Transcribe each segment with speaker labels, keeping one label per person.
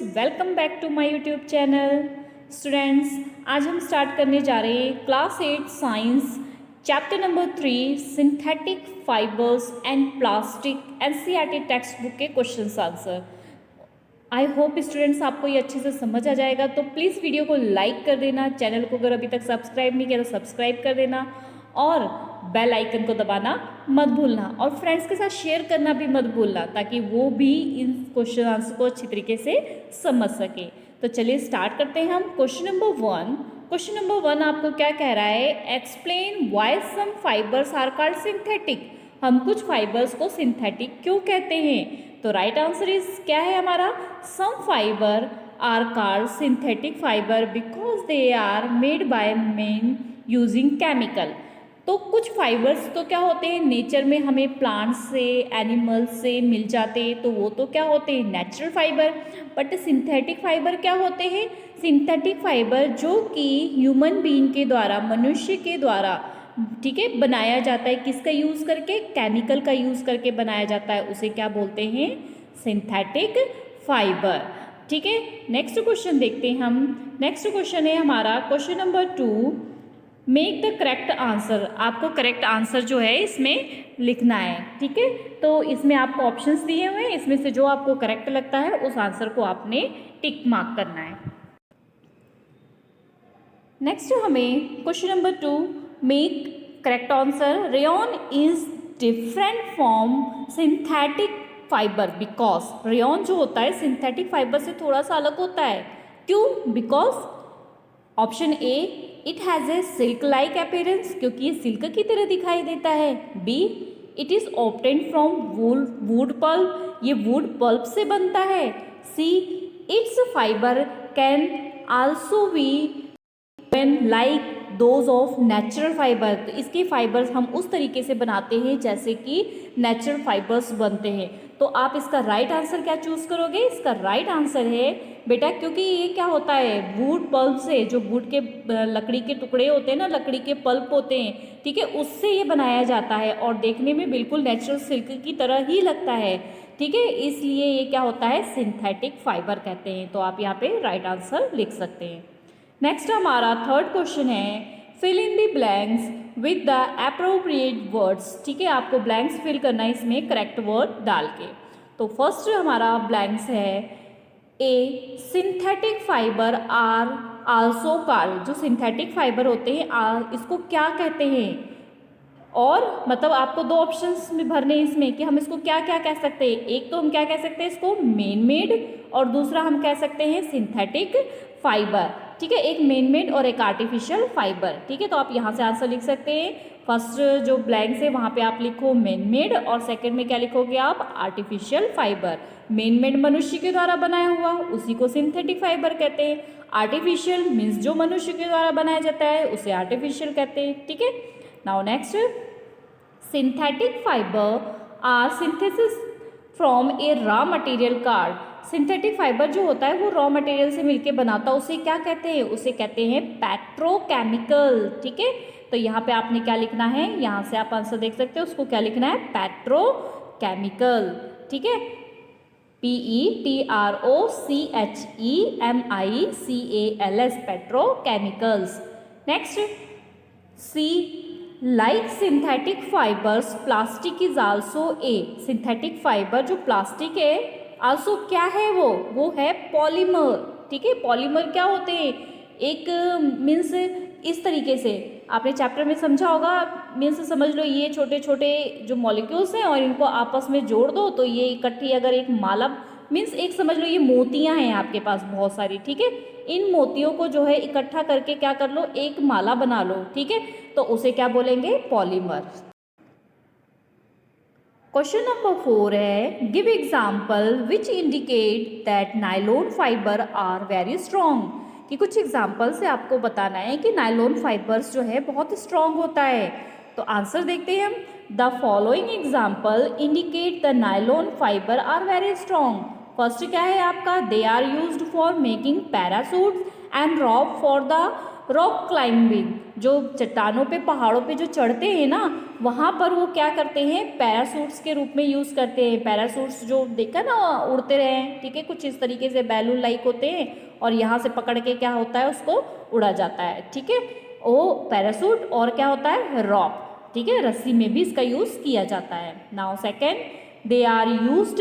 Speaker 1: Welcome back to my YouTube channel. Students, आज हम start करने जा रहे हैं class 8 science chapter number 3 synthetic fibres and plastic NCERT text book के question answer. I hope students आपको ये अच्छे से समझ आ जाएगा, तो प्लीज़ वीडियो को लाइक कर देना, चैनल को अगर अभी तक सब्सक्राइब नहीं किया तो सब्सक्राइब कर देना और बेल आइकन को दबाना मत भूलना और फ्रेंड्स के साथ शेयर करना भी मत भूलना, ताकि वो भी इन क्वेश्चन आंसर को अच्छी तरीके से समझ सके। तो चलिए स्टार्ट करते हैं हम। क्वेश्चन नंबर वन आपको क्या कह रहा है? Explain why some fibres are called synthetic. हम कुछ फाइबर्स को सिंथेटिक क्यों कहते हैं? तो राइट आंसर इज क्या है हमारा? Some fibre are called synthetic fibre because they are made by man using chemical. तो कुछ फाइबर्स तो क्या होते हैं, नेचर में हमें प्लांट्स से, एनिमल्स से मिल जाते हैं, तो वो तो क्या होते हैं, natural fibre. But synthetic fibre क्या होते हैं? सिंथेटिक फाइबर जो कि ह्यूमन बीइंग के द्वारा, मनुष्य के द्वारा, ठीक है, बनाया जाता है। किसका यूज़ करके? केमिकल का यूज़ करके बनाया जाता है, उसे क्या बोलते हैं? Synthetic fibre. ठीक है, नेक्स्ट क्वेश्चन देखते हैं हम। नेक्स्ट क्वेश्चन है हमारा question number 2, make the correct answer. आपको करेक्ट आंसर जो है इसमें लिखना है। ठीक है, तो इसमें आपको ऑप्शंस दिए हुए हैं, इसमें से जो आपको करेक्ट लगता है उस आंसर को आपने टिक मार्क करना है। नेक्स्ट हमें question number 2, make correct answer. Rayon is different from synthetic fibre because. Rayon जो होता है सिंथेटिक फाइबर से थोड़ा सा अलग होता है। क्यों? Because option A, it has a silk like appearance, क्योंकि ये सिल्क की तरह दिखाई देता है। B, it is obtained from wood pulp, ये वुड पल्प से बनता है। C, it's fibre can also be when like those of natural fiber। तो इसके फाइबर्स हम उस तरीके से बनाते हैं जैसे कि नेचुरल फाइबर्स बनते हैं। तो आप इसका राइट आंसर क्या चूज करोगे? इसका राइट आंसर है बेटा, क्योंकि ये क्या होता है, वुड पल्प से, जो वुड के लकड़ी के टुकड़े होते हैं ना, लकड़ी के पल्प होते हैं, ठीक है, उससे ये बनाया जाता है और देखने में बिल्कुल नेचुरल सिल्क की तरह ही लगता है। ठीक है, इसलिए ये क्या होता है, सिंथेटिक फाइबर कहते हैं। तो आप यहाँ पे राइट आंसर लिख सकते हैं। नेक्स्ट हमारा थर्ड क्वेश्चन है, fill in the blanks with the appropriate words. ठीक है, आपको ब्लैंक्स फिल करना है इसमें करेक्ट वर्ड डाल के। तो फर्स्ट हमारा ब्लैंक्स है, a synthetic fibre are also called. जो सिंथेटिक फाइबर होते हैं इसको क्या कहते हैं? और मतलब आपको दो ऑप्शंस में भरने इसमें कि हम इसको क्या क्या कह सकते हैं। एक तो हम क्या कह सकते हैं इसको, मैन मेड, और दूसरा हम कह सकते हैं सिंथेटिक फाइबर। ठीक है, एक मैन मेड और एक आर्टिफिशियल फाइबर। ठीक है, तो आप यहाँ से आंसर लिख सकते हैं। फर्स्ट जो ब्लैंक्स है वहाँ पे आप लिखो मैन मेड और सेकंड में क्या लिखोगे आप? Artificial fibre. मैन मेड मनुष्य के द्वारा बनाया हुआ, उसी को सिंथेटिक फाइबर कहते हैं। आर्टिफिशियल मीन्स जो मनुष्य के द्वारा बनाया जाता है उसे आर्टिफिशियल कहते हैं। ठीक है, now next, synthetic fibre are synthesis from a raw material card. Synthetic fibre जो होता है वो रॉ मटेरियल से मिलके बनाता है, उसे क्या कहते हैं? उसे कहते हैं पेट्रोकेमिकल। ठीक है, तो यहाँ पे आपने क्या लिखना है, यहाँ से आप आंसर देख सकते हो, उसको क्या लिखना है? पेट्रोकेमिकल। ठीक है, PETROCHEMICALS, petrochemicals. Next, C, like synthetic fibres plastic is also a. Synthetic fibre जो प्लास्टिक है आल्सो क्या है, वो है पॉलीमर। ठीक है, पॉलीमर क्या होते हैं? एक मीन्स इस तरीके से आपने चैप्टर में समझा होगा, मीन्स समझ लो ये छोटे छोटे जो मॉलिक्यूल्स हैं और इनको आपस में जोड़ दो तो ये इकट्ठी अगर एक माला, मीन्स एक समझ लो ये मोतियां हैं आपके पास बहुत सारी। ठीक है, इन मोतियों को जो है इकट्ठा करके क्या कर लो, एक माला बना लो। ठीक है, तो उसे क्या बोलेंगे? पॉलीमर। क्वेश्चन नंबर 4 है, give example which indicate that nylon fibre are very strong. कि कुछ एग्जाम्पल से आपको बताना है कि नायलॉन फाइबर्स जो है बहुत स्ट्रॉन्ग होता है। तो आंसर देखते हैं हम। The following example indicate the nylon fibre are very strong. First क्या है आपका? They are used for making parachute and rope for the rock climbing, जो चट्टानों पे पहाड़ों पे जो चढ़ते हैं ना, वहाँ पर वो क्या करते हैं, पैरासूट्स के रूप में यूज़ करते हैं। पैरासूट्स जो देखा ना उड़ते रहे हैं, ठीक है, कुछ इस तरीके से बैलून लाइक होते हैं और यहाँ से पकड़ के क्या होता है उसको उड़ा जाता है, ठीक है, वो पैरासूट। और क्या होता है, रॉक, ठीक है, रस्सी में भी इसका यूज़ किया जाता है। Now second, they are used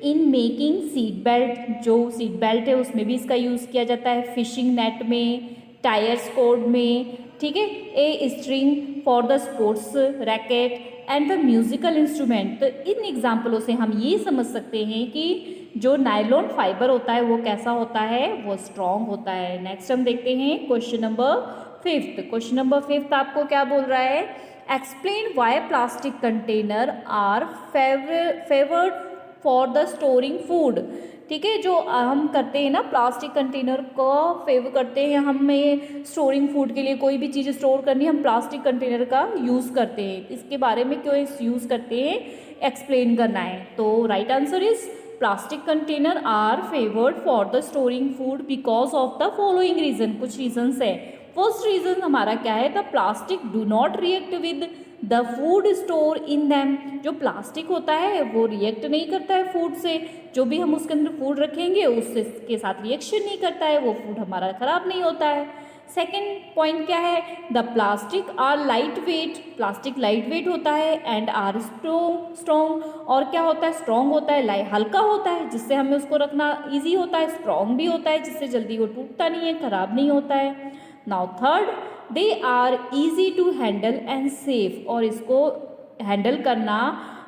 Speaker 1: in making seat belt, जो सीट बेल्ट है उसमें भी इसका यूज़ किया जाता है, फिशिंग नेट में, टायर्स कोड में, ठीक है, a string for the sports racket and the musical instrument. तो इन एग्जाम्पलों से हम ये समझ सकते हैं कि जो नायलॉन फाइबर होता है वो कैसा होता है, वो स्ट्रॉन्ग होता है। नेक्स्ट हम देखते हैं क्वेश्चन नंबर 5। क्वेश्चन नंबर 5 आपको क्या बोल रहा है, explain why plastic container are favoured for the storing food. ठीक है, जो हम करते हैं ना, प्लास्टिक कंटेनर को फेवर करते हैं, हमें स्टोरिंग फूड के लिए कोई भी चीज़ स्टोर करनी है, हम प्लास्टिक कंटेनर का यूज़ करते हैं। इसके बारे में क्यों इस यूज़ करते हैं, एक्सप्लेन करना है। तो right answer is plastic container are favoured for the storing food because of the following reason. कुछ रीजन्स है। फर्स्ट रीजन हमारा क्या है, the plastic do not react with the food store in them. जो plastic होता है वो react नहीं करता है फूड से, जो भी हम उसके अंदर फूड रखेंगे उससे के साथ रिएक्शन नहीं करता है, वो फूड हमारा खराब नहीं होता है। सेकेंड पॉइंट क्या है, the plastic are light weight, plastic light weight होता है, एंड आर स्ट्रॉन्ग, और क्या होता है, स्ट्रॉन्ग होता है, हल्का होता है जिससे हमें उसको रखना ईजी होता है, स्ट्रॉन्ग भी होता है जिससे जल्दी वो टूटता नहीं है, खराब नहीं होता है। Now third, they are easy to handle and safe, और इसको हैंडल करना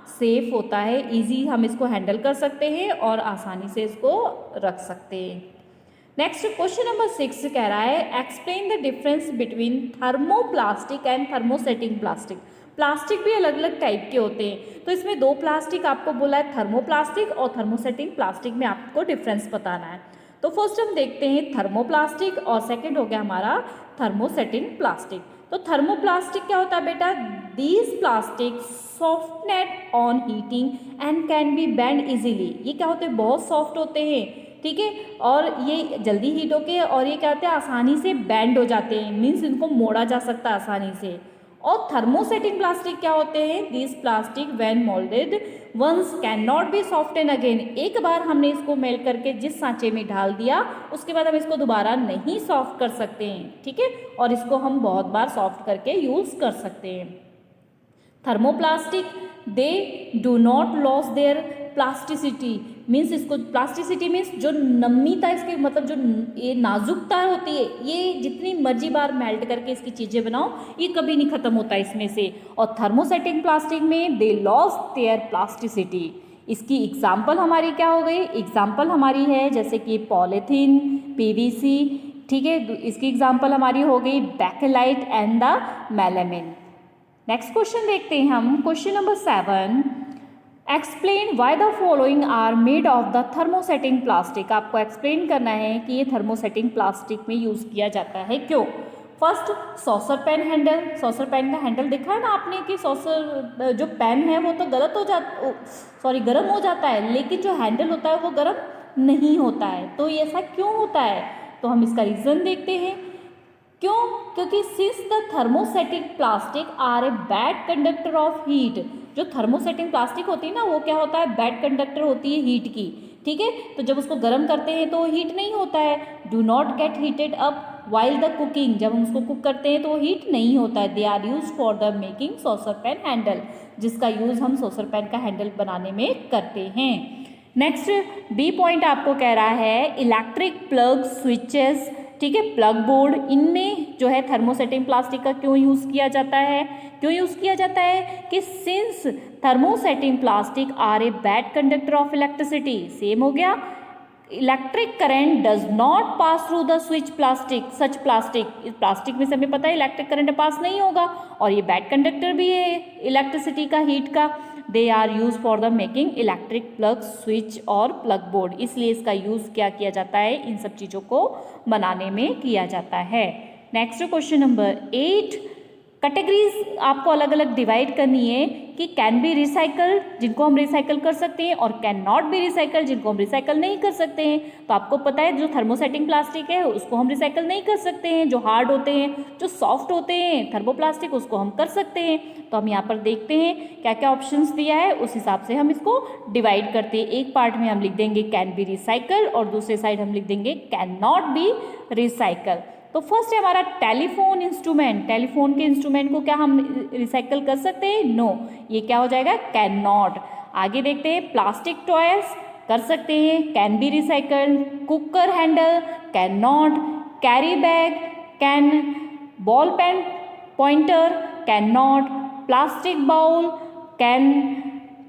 Speaker 1: सेफ होता है, ईजी, हम इसको हैंडल कर सकते हैं और आसानी से इसको रख सकते हैं। नेक्स्ट क्वेश्चन नंबर 6 कह रहा है, explain the difference between thermoplastic and thermosetting plastic. Plastic भी अलग अलग टाइप के होते हैं, तो इसमें दो प्लास्टिक आपको बोला है, थर्मोप्लास्टिक और थर्मोसेटिंग प्लास्टिक में आपको डिफरेंस बताना है। तो फर्स्ट हम देखते हैं थर्मोप्लास्टिक और सेकंड हो गया हमारा थर्मोसेटिंग प्लास्टिक। तो थर्मोप्लास्टिक क्या होता है बेटा, these plastic soften on heating and can be bend easily. ये क्या होते हैं, बहुत सॉफ्ट होते हैं, ठीक है, और ये जल्दी हीट होके, और ये क्या होते हैं, आसानी से बेंड हो जाते हैं, मीन्स इनको मोड़ा जा सकता है आसानी से। और थर्मोसेटिंग प्लास्टिक क्या होते हैं, this plastic when moulded once can not be soften again. एक बार हमने इसको मेल्ट करके जिस सांचे में डाल दिया उसके बाद हम इसको दोबारा नहीं सॉफ्ट कर सकते हैं, ठीक है, और इसको हम बहुत बार सॉफ्ट करके यूज़ कर सकते हैं। Thermoplastic they do not loss their plasticity, means इसको प्लास्टिसिटी मीन्स जो नम्यता इसके, मतलब जो ये नाजुकता होती है, ये जितनी मर्जी बार मेल्ट करके इसकी चीज़ें बनाओ ये कभी नहीं ख़त्म होता इसमें से। और थर्मोसेटिंग प्लास्टिक में दे लॉस देयर प्लास्टिसिटी। इसकी एग्जाम्पल हमारी क्या हो गई, एग्जाम्पल हमारी है जैसे कि पॉलीथीन, पीवीसी, ठीक है, इसकी एग्जाम्पल हमारी हो गई Bakelite and the melamine. Next question देखते हैं हम, question number 7, explain why the following are made of the thermosetting plastic. आपको एक्सप्लेन करना है कि ये थर्मोसेटिंग प्लास्टिक में यूज़ किया जाता है, क्यों। First, saucepan handle, saucepan का हैंडल देखा है ना आपने कि सॉसर जो पेन है वो तो गर्म हो जाता है, लेकिन जो हैंडल होता है वो गर्म नहीं होता है। तो ये ऐसा क्यों होता है, तो हम इसका रीज़न देखते हैं। क्यों, क्योंकि since the thermosetting plastic are a bad conductor of heat. जो थर्मोसेटिंग प्लास्टिक होती है ना वो क्या होता है, बैड कंडक्टर होती है हीट की, ठीक है, तो जब उसको गर्म करते हैं तो हीट नहीं होता है। Do not gate heated up while the cooking, जब हम उसको कुक करते हैं तो हीट नहीं होता है। They are use for the making saucepan handle, जिसका यूज़ हम सॉसर पेन का हैंडल बनाने में करते हैं। नेक्स्ट बी पॉइंट आपको कह रहा है, इलेक्ट्रिक प्लग स्विचेस, ठीक है, प्लग बोर्ड, इनमें जो है थर्मोसेटिंग प्लास्टिक का क्यों यूज़ किया जाता है, क्यों यूज़ किया जाता है कि since thermosetting plastic are a bad conductor of electricity. Same हो गया, electric current does not pass through the switch plastic, such plastic, इस प्लास्टिक में से हमें पता है इलेक्ट्रिक करंट पास नहीं होगा, और ये बैड कंडक्टर भी है इलेक्ट्रिसिटी का, हीट का। They are use for the making electric plug switch और प्लग बोर्ड, इसलिए इसका यूज़ क्या किया जाता है, इन सब चीज़ों को बनाने में किया जाता है। नेक्स्ट क्वेश्चन नंबर 8, कैटेगरीज आपको अलग अलग डिवाइड करनी है कि कैन बी रिसाइकल जिनको हम रिसाइकल कर सकते हैं और कैन नॉट बी रिसाइकल जिनको हम रिसाइकल नहीं कर सकते हैं। तो आपको पता है जो थर्मोसेटिंग प्लास्टिक है उसको हम रिसाइकल नहीं कर सकते हैं, जो हार्ड होते हैं, जो सॉफ्ट होते हैं थर्मोप्लास्टिक उसको हम कर सकते हैं। तो हम यहाँ पर देखते हैं क्या क्या ऑप्शंस दिया है, उस हिसाब से हम इसको डिवाइड करते हैं। एक पार्ट में हम लिख देंगे कैन बी रिसाइकल और दूसरे साइड हम लिख देंगे कैन नॉट बी रिसाइकल। तो फर्स्ट है हमारा टेलीफोन इंस्ट्रूमेंट। टेलीफोन के इंस्ट्रूमेंट को क्या हम रिसाइकल कर सकते हैं? नो, ये क्या हो जाएगा? Can not. आगे देखते हैं प्लास्टिक टॉयज कर सकते हैं, can be recycle. Cooker handle can not. Carry bag can. Ball pen pointer can not. Plastic bowl can,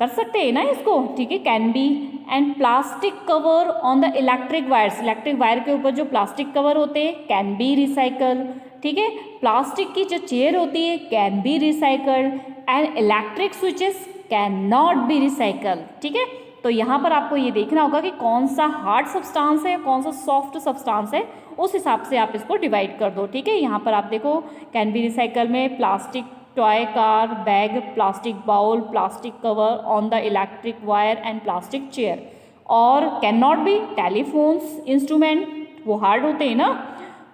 Speaker 1: कर सकते हैं ना इसको, ठीक है, can be. And plastic cover on the electric wires, electric wire के ऊपर जो प्लास्टिक कवर होते हैं कैन बी रिसाइकल, ठीक है। प्लास्टिक की जो चेयर होती है can B recycled and electric switches can not B recycle, ठीक है। तो यहाँ पर आपको ये देखना होगा कि कौन सा हार्ड सब्सटेंस है कौन सा सॉफ्ट सब्सटेंस है, उस हिसाब से आप इसको डिवाइड कर दो, ठीक है। यहाँ पर आप देखो कैन बी रिसाइकल में plastic toy car, bag, plastic bowl, plastic cover on the electric wire and plastic chair. और can not be telephones instrument, वो हार्ड होते हैं ना,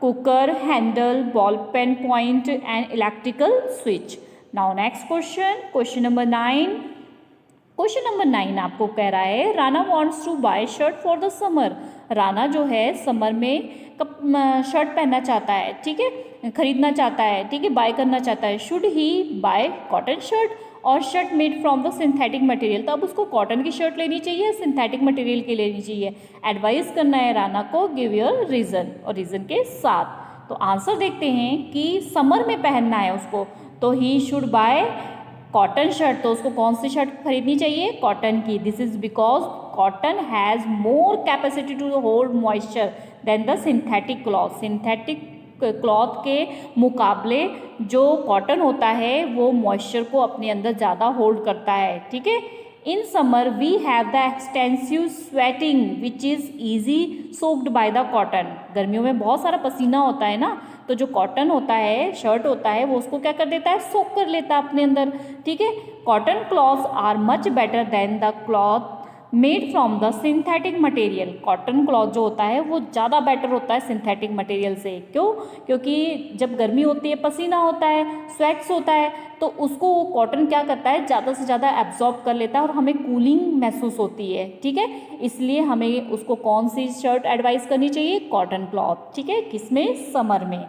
Speaker 1: cooker handle, ball pen point and electrical switch. Now next question, question number 9। Question number 9 आपको कह रहा है Rana wants to buy shirt for the summer. Rana जो है समर में शर्ट पहनना चाहता है, ठीक है, खरीदना चाहता है, ठीक है, बाय करना चाहता है। Should he buy cotton shirt और shirt made from the synthetic material. तो अब उसको कॉटन की शर्ट लेनी चाहिए, सिंथेटिक मटेरियल की लेनी चाहिए। एडवाइस करना है राना को, गिव योर रीज़न, और रीज़न के साथ। तो आंसर देखते हैं कि समर में पहनना है उसको, तो he should buy cotton shirt. तो उसको कौन सी शर्ट खरीदनी चाहिए? कॉटन की। This is because cotton has more capacity to hold moisture than the synthetic cloth. Synthetic cloth के मुकाबले जो कॉटन होता है वो मॉइस्चर को अपने अंदर ज़्यादा होल्ड करता है, ठीक है। In summer we have the extensive sweating which is easy soaked by the cotton. गर्मियों में बहुत सारा पसीना होता है ना, तो जो कॉटन होता है, शर्ट होता है, वो उसको क्या कर देता है? सोक कर लेता है अपने अंदर, ठीक है। Cotton clothes are much better than the cloth made from the synthetic material. Cotton cloth जो होता है वो ज़्यादा बेटर होता है सिंथेटिक मटेरियल से। क्यों? क्योंकि जब गर्मी होती है, पसीना होता है, स्वेट्स होता है, तो उसको वो कॉटन क्या करता है? ज़्यादा से ज़्यादा एब्जॉर्ब कर लेता है और हमें कूलिंग महसूस होती है, ठीक है। इसलिए हमें उसको कौन सी शर्ट एडवाइस करनी चाहिए? कॉटन क्लॉथ, ठीक है। किसमें? समर में।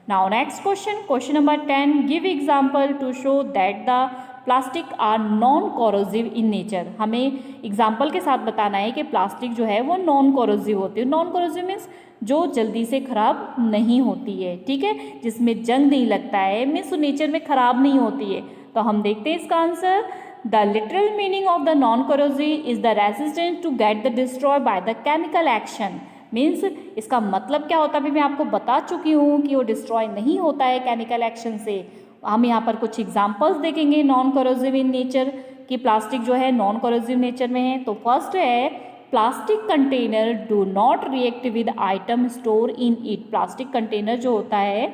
Speaker 1: Now next question, question number 10। Give example to show that the plastic are non corrosive in nature. हमें एग्जाम्पल के साथ बताना है कि प्लास्टिक जो है वो नॉन कोरोसिव होती है। नॉन कोरोसिव मीन्स जो जल्दी से खराब नहीं होती है, ठीक है, जिसमें जंग नहीं लगता है, मीन्स नेचर में खराब नहीं होती है। तो हम देखते हैं इसका answer. The literal meaning of the non corrosive is the resistance to get the destroy by the chemical action. Means इसका मतलब क्या होता है? अभी मैं आपको बता चुकी हूँ कि वो डिस्ट्रॉय नहीं होता है केमिकल एक्शन से। हम यहाँ पर कुछ एग्जांपल्स देखेंगे नॉन कोरोसिव इन नेचर कि प्लास्टिक जो है नॉन कोरोसिव नेचर में है। तो फर्स्ट है plastic container do not react with item store in it. Plastic container जो होता है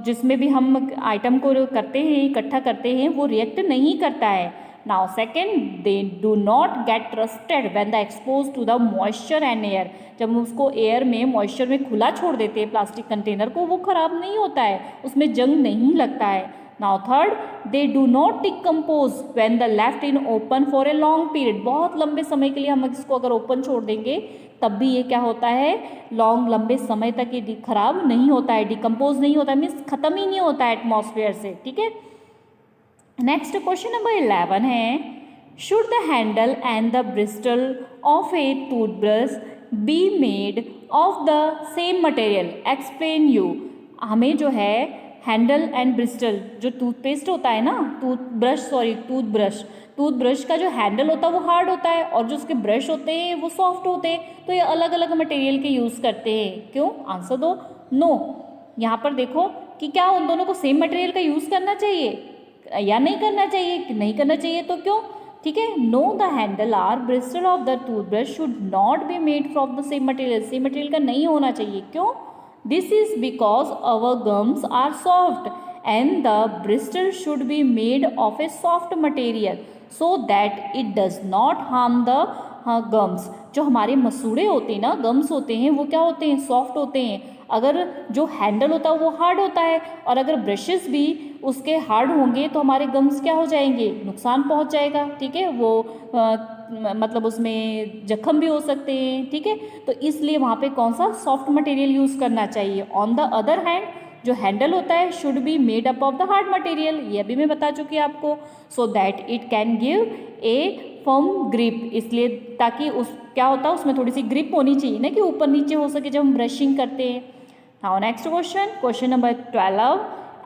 Speaker 1: जिसमें भी हम आइटम को करते हैं, इकट्ठा करते हैं, वो रिएक्ट नहीं करता है। Now second, they do not get rusted when the expose to the moisture and air. जब हम उसको एयर में, मॉइस्चर में खुला छोड़ देते हैं प्लास्टिक कंटेनर को, वो खराब नहीं होता है, उसमें जंग नहीं लगता है। Now third, they do not decompose when the left in open for a long period. बहुत लंबे समय के लिए हम इसको अगर ओपन छोड़ देंगे तब भी ये क्या होता है? लंबे समय तक ये खराब नहीं होता है, डिकम्पोज नहीं होता है, मीन्स खत्म ही नहीं होता है एटमॉस्फेयर से, ठीक है। नेक्स्ट क्वेश्चन नंबर 11 है should the handle and the Bristol of A toothbrush be made of the same material? Explain you. हमें जो है हैंडल एंड ब्रिस्टल, जो टूथपेस्ट होता है ना, टूथब्रश का जो हैंडल होता है वो हार्ड होता है और जो उसके ब्रश होते हैं वो सॉफ्ट होते हैं। तो ये अलग अलग मटेरियल के यूज़ करते हैं। क्यों? आंसर दो। नो। यहाँ पर देखो कि क्या उन दोनों को सेम मटेरियल का यूज़ करना चाहिए या नहीं करना चाहिए? नहीं करना चाहिए, तो क्यों? ठीक है। No, the handle or bristle of the toothbrush should not be made from the same material. Same material का नहीं होना चाहिए। क्यों? This is because our gums are soft and the bristle should be made of a soft material so that it does not harm the gums. जो हमारे मसूड़े होते हैं ना, गम्स होते हैं, वो क्या होते हैं, सॉफ्ट होते हैं. अगर जो हैंडल होता है वो हार्ड होता है, और अगर ब्रशेस भी उसके हार्ड होंगे तो हमारे गम्स क्या हो जाएंगे, नुकसान पहुंच जाएगा. ठीक है, वो मतलब उसमें जख्म भी हो सकते हैं. ठीक है, तो इसलिए वहाँ पे कौन सा सॉफ्ट मटेरियल यूज़ करना चाहिए. ऑन द अदर हैंड जो हैंडल होता है should be made up of the hard material, ये अभी मैं बता चुकी आपको. So that it can give a firm grip, इसलिए ताकि उस क्या होता है उसमें थोड़ी सी ग्रिप होनी चाहिए ना, कि ऊपर नीचे हो सके जब हम ब्रशिंग करते हैं. Now next question, question number 12.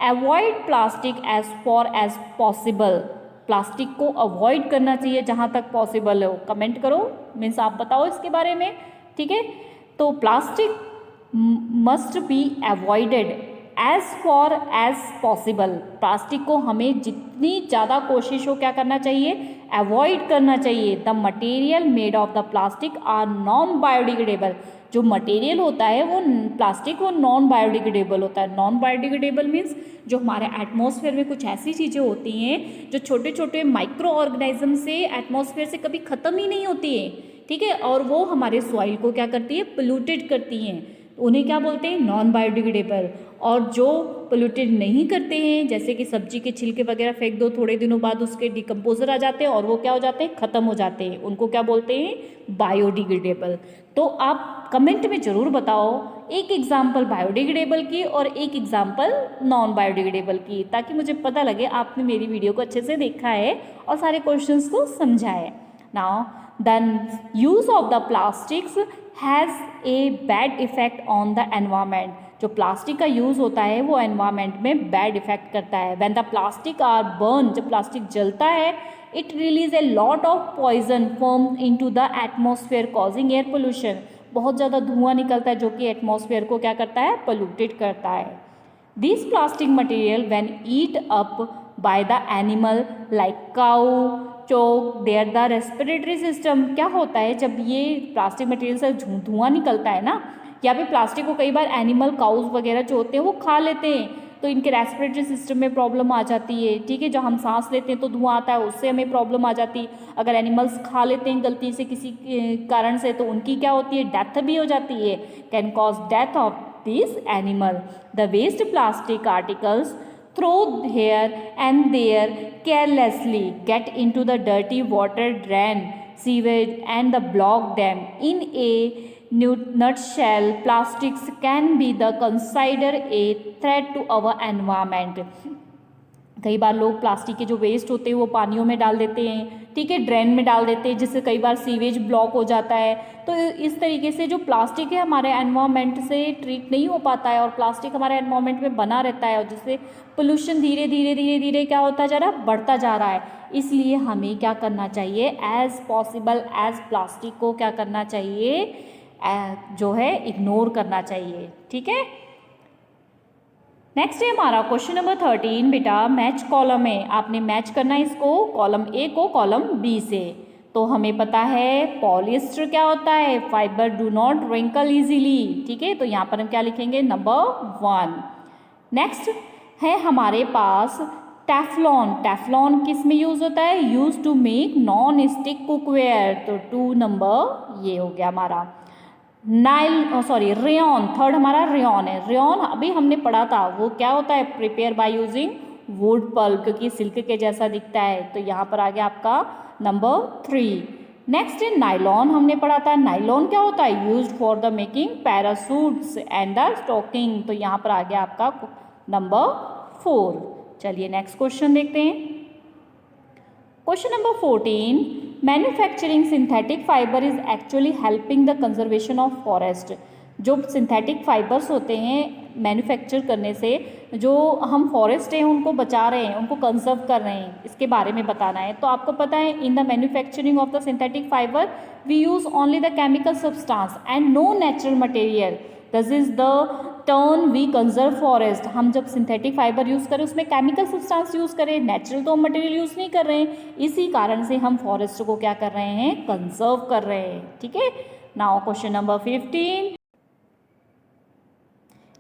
Speaker 1: Avoid plastic as far as possible. Plastic को अवॉइड करना चाहिए जहाँ तक पॉसिबल हो. कमेंट करो, मीन्स आप बताओ इसके बारे में. ठीक है, तो plastic must be avoided as far as possible. Plastic को हमें जितनी ज़्यादा कोशिश हो क्या करना चाहिए, अवॉइड करना चाहिए. The material made of the plastic are non biodegradable. जो मटेरियल होता है वो प्लास्टिक वो नॉन बायोडिग्रेडेबल होता है. नॉन बायोडिग्रेडेबल मीन्स जो हमारे एटमॉस्फेयर में कुछ ऐसी चीज़ें होती हैं जो छोटे छोटे माइक्रो ऑर्गेनिज्म से एटमॉस्फेयर से कभी ख़त्म ही नहीं होती है. ठीक है, और वो हमारे सॉइल को क्या करती है, पोल्यूटेड करती हैं. उन्हें क्या बोलते हैं, नॉन बायोडिग्रेडेबल. और जो पोल्यूटेड नहीं करते हैं, जैसे कि सब्जी के छिलके वगैरह फेंक दो, थोड़े दिनों बाद उसके डिकम्पोजर आ जाते हैं और वो क्या हो जाते हैं, ख़त्म हो जाते हैं. उनको क्या बोलते हैं, बायोडिग्रेडेबल. तो आप कमेंट में ज़रूर बताओ एक एग्जाम्पल बायोडिग्रेडेबल की और एक एग्जाम्पल नॉन बायोडिग्रेडेबल की, ताकि मुझे पता लगे आपने मेरी वीडियो को अच्छे से देखा है और सारे क्वेश्चंस को समझा है. Now the use of the plastics has a bad effect on the environment. जो प्लास्टिक का यूज़ होता है वो एनवायरमेंट में बैड इफेक्ट करता है. When the plastic are burn, जब प्लास्टिक जलता है, it release a lot of poison form into the atmosphere causing air pollution. बहुत ज़्यादा धुआं निकलता है जो कि एटमॉस्फेयर को क्या करता है, पोल्यूटेड करता है. This plastic material when eat up by the animal like cow, choke their the respiratory system. क्या होता है जब ये प्लास्टिक मटेरियल से धुआं निकलता है ना, या फिर प्लास्टिक को कई बार एनिमल काउज वगैरह जो होते हैं वो खा लेते हैं, तो इनके रेस्पिरेटरी सिस्टम में प्रॉब्लम आ जाती है. ठीक है, जो हम सांस लेते हैं तो धुआं आता है, उससे हमें प्रॉब्लम आ जाती है. अगर एनिमल्स खा लेते हैं गलती से किसी कारण से, तो उनकी क्या होती है, डेथ भी हो जाती है. Can cause death of this animal. The waste plastic articles thrown here and there carelessly get into the dirty water, drain, sewage and the block them. In a nutshell, plastics can be the consider a threat to our environment. कई बार लोग plastic के जो waste होते हैं वो पानियों में डाल देते हैं. ठीक है, ड्रेन में डाल देते हैं, जिससे कई बार सीवेज ब्लॉक हो जाता है. तो इस तरीके से जो प्लास्टिक है हमारे एनवायरनमेंट से ट्रीट नहीं हो पाता है, और प्लास्टिक हमारे एनवायरनमेंट में बना रहता है, और जिससे पोल्यूशन धीरे धीरे धीरे धीरे क्या होता जा रहा है, बढ़ता जा रहा है. इसलिए हमें क्या करना चाहिए, एज पॉसिबल एज प्लास्टिक को क्या करना चाहिए, जो है इग्नोर करना चाहिए. ठीक है, नेक्स्ट है हमारा क्वेश्चन नंबर 13. बेटा मैच कॉलम है, आपने मैच करना है इसको, कॉलम ए को कॉलम बी से. तो हमें पता है पॉलिएस्टर क्या होता है, fibre do not wrinkle easily. ठीक है, तो यहाँ पर हम क्या लिखेंगे, नंबर 1. नेक्स्ट है हमारे पास टेफ्लॉन. टेफ्लॉन किस में यूज़ होता है, use to make non stick cookware. तो 2 नंबर ये हो गया हमारा. रेयॉन, थर्ड हमारा रेयॉन है. रेयॉन अभी हमने पढ़ा था, वो क्या होता है, prepare by using wood pulp, क्योंकि सिल्क के जैसा दिखता है. तो यहाँ पर आ गया आपका नंबर 3. नेक्स्ट है नाइलॉन, हमने पढ़ा था. नाइलॉन क्या होता है, used for the making parachutes and the stocking. तो यहाँ पर आ गया आपका नंबर 4. चलिए नेक्स्ट क्वेश्चन देखते हैं. Question number 14. Manufacturing synthetic fibre is actually helping the conservation of forest. जो सिंथेटिक फाइबर्स होते हैं मैन्युफैक्चर करने से जो हम फॉरेस्ट हैं उनको बचा रहे हैं, उनको कंजर्व कर रहे हैं, इसके बारे में बताना है. तो आपको पता है in the manufacturing of the synthetic fibre we use only the chemical substance and no natural material. This is the turn we conserve forest. हम जब सिंथेटिक फाइबर यूज़ करें उसमें केमिकल सब्सटेंस यूज़ करें, नेचुरल तो हम material use नहीं कर रहे हैं. इसी कारण से हम फॉरेस्ट को क्या कर रहे हैं, कंजर्व कर रहे हैं. ठीक है, now question number 15.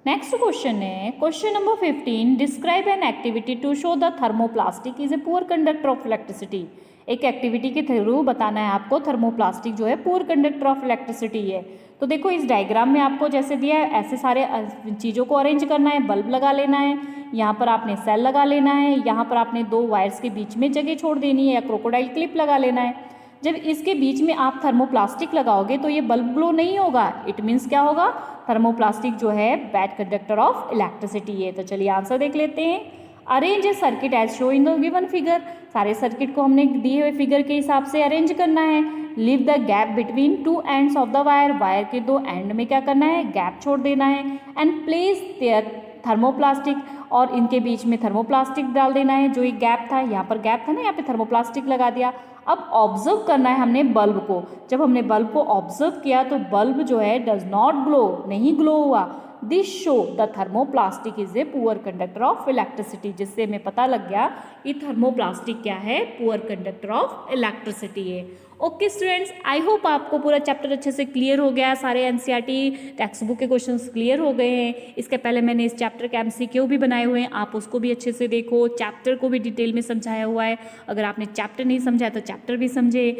Speaker 1: Next question है question number 15, describe an activity to show the thermoplastic is a poor conductor of electricity. एक एक्टिविटी के थ्रू बताना है आपको थर्मोप्लास्टिक जो है पुअर कंडक्टर ऑफ इलेक्ट्रिसिटी है। तो देखो इस डायग्राम में आपको जैसे दिया है ऐसे सारे चीज़ों को अरेंज करना है, बल्ब लगा लेना है, यहाँ पर आपने सेल लगा लेना है, यहाँ पर आपने दो वायर्स के बीच में जगह छोड़ देनी है या क्रोकोडाइल क्लिप लगा लेना है। जब इसके बीच में आप थर्मोप्लास्टिक लगाओगे तो ये बल्ब ग्लो नहीं होगा। इट मीन्स क्या होगा, थर्मोप्लास्टिक जो है बैड कंडक्टर ऑफ इलेक्ट्रिसिटी है। तो चलिए आंसर देख लेते हैं। Arrange a circuit as show in the given figure. सारे सर्किट को हमने दिए हुए फिगर के हिसाब से अरेंज करना है। Leave the gap between two ends of the wire. Wire के दो एंड में क्या करना है, गैप छोड़ देना है। एंड प्लेस देयर थर्मोप्लास्टिक, और इनके बीच में थर्मोप्लास्टिक डाल देना है। जो ये गैप था, यहाँ पर गैप था ना, यहाँ पे थर्मोप्लास्टिक लगा दिया। अब ऑब्जर्व करना है हमने बल्ब को। जब हमने बल्ब को ऑब्जर्व किया तो बल्ब जो है डज नॉट ग्लो, नहीं ग्लो हुआ। This show the thermoplastic is a poor conductor of electricity, जिससे हमें पता लग गया कि थर्मोप्लास्टिक क्या है, पुअर कंडक्टर ऑफ इलेक्ट्रिसिटी है। ओके स्टूडेंट्स, आई होप आपको पूरा चैप्टर अच्छे से क्लियर हो गया, सारे एनसीईआरटी टेक्स्ट बुक के क्वेश्चंस क्लियर हो गए हैं। इसके पहले मैंने इस चैप्टर के एमसीक्यू भी बनाए हुए हैं, आप उसको भी अच्छे से देखो। चैप्टर को भी डिटेल में समझाया हुआ है। अगर आपने चैप्टर नहीं समझा तो चैप्टर भी समझे।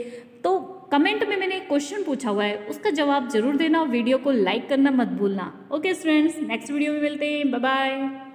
Speaker 1: तो कमेंट में मैंने एक क्वेश्चन पूछा हुआ है, उसका जवाब जरूर देना और वीडियो को लाइक करना मत भूलना। ओके स्टूडेंट्स, नेक्स्ट वीडियो में मिलते हैं। Bye bye.